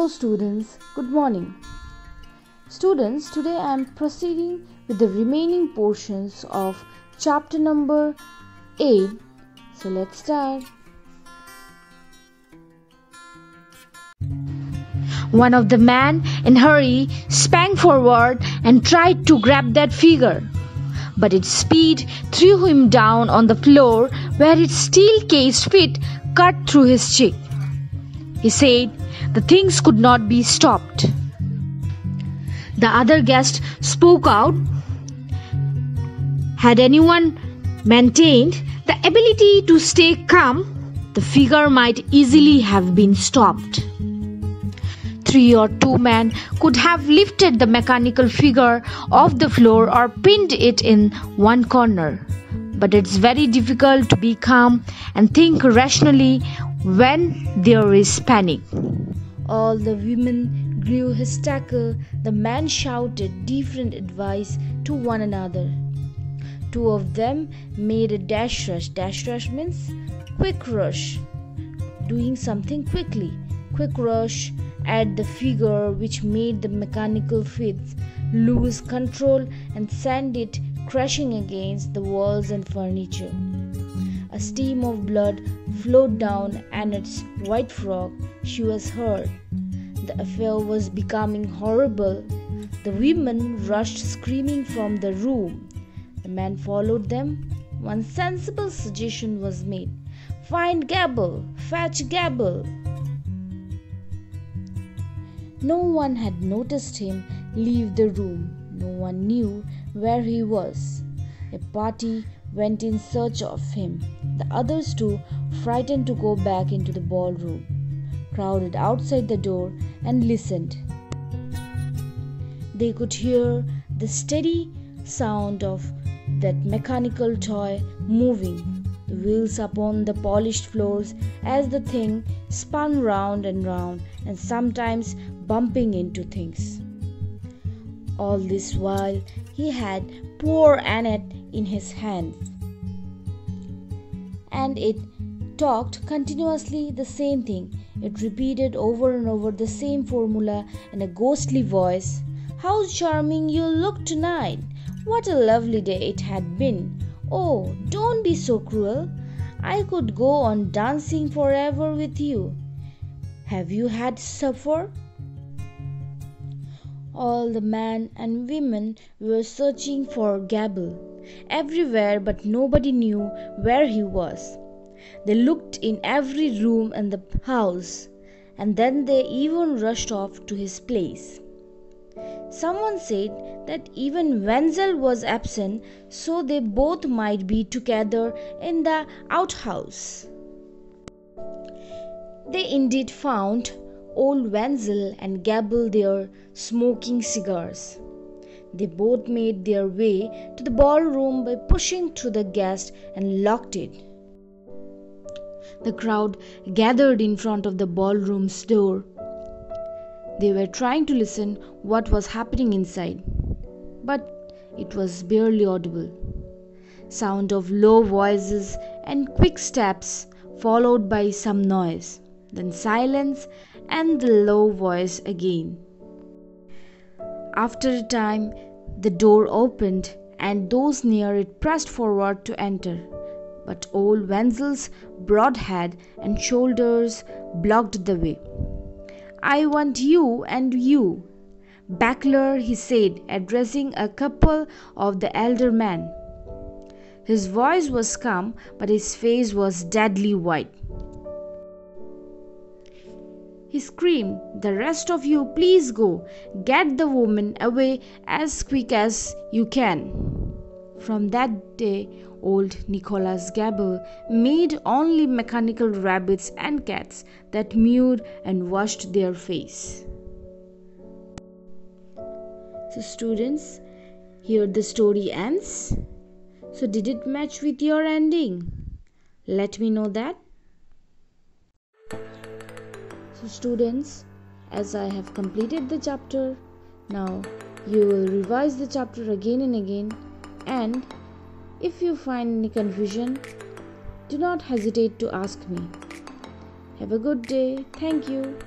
Hello students, good morning. Students, today I am proceeding with the remaining portions of chapter number 8. So let's start. One of the men in hurry sprang forward and tried to grab that figure, but its speed threw him down on the floor where its steel-cased feet cut through his cheek. He said the things could not be stopped. The other guest spoke out. Had anyone maintained the ability to stay calm, the figure might easily have been stopped. 3 or 2 men could have lifted the mechanical figure off the floor or pinned it in one corner. But it's very difficult to be calm and think rationally when there is panic. All the women grew hysterical. The men shouted different advice to one another. 2 of them made a dash rush. Dash rush means quick rush, doing something quickly. Quick rush at the figure, which made the mechanical feet lose control and send it crashing against the walls and furniture. A stream of blood flowed down Annette's white frock. She was hurt. The affair was becoming horrible. The women rushed screaming from the room. The men followed them. One sensible suggestion was made. Find Gabble! Fetch Gabble! No one had noticed him leave the room. No one knew where he was. A party went in search of him. The others too, frightened to go back into the ballroom, crowded outside the door and listened. They could hear the steady sound of that mechanical toy moving, the wheels upon the polished floors as the thing spun round and round, and sometimes bumping into things. All this while he had poor Annette in his hands, and it talked continuously the same thing. It repeated over and over the same formula in a ghostly voice. How charming you look tonight! What a lovely day it had been! Oh, don't be so cruel! I could go on dancing forever with you. Have you had supper? All the men and women were searching for Gabble everywhere, but nobody knew where he was. They looked in every room in the house, and then they even rushed off to his place. Someone said that even Wenzel was absent, so they both might be together in the outhouse. They indeed found old Wenzel and Gabble there smoking cigars. They both made their way to the ballroom by pushing through the guests and locked it. The crowd gathered in front of the ballroom's door. They were trying to listen what was happening inside, but it was barely audible. Sound of low voices and quick steps, followed by some noise, then silence and the low voice again. After a time, the door opened and those near it pressed forward to enter, but old Wenzel's broad head and shoulders blocked the way. I want you and you, Bachelor, he said, addressing a couple of the elder men. His voice was calm, but his face was deadly white. He screamed, the rest of you, please go. Get the woman away as quick as you can. From that day, old Nicholas Gabble made only mechanical rabbits and cats that mewed and washed their face. So students, here the story ends. So did it match with your ending? Let me know that. So students, as I have completed the chapter, now you will revise the chapter again and again, and if you find any confusion, do not hesitate to ask me. Have a good day. Thank you.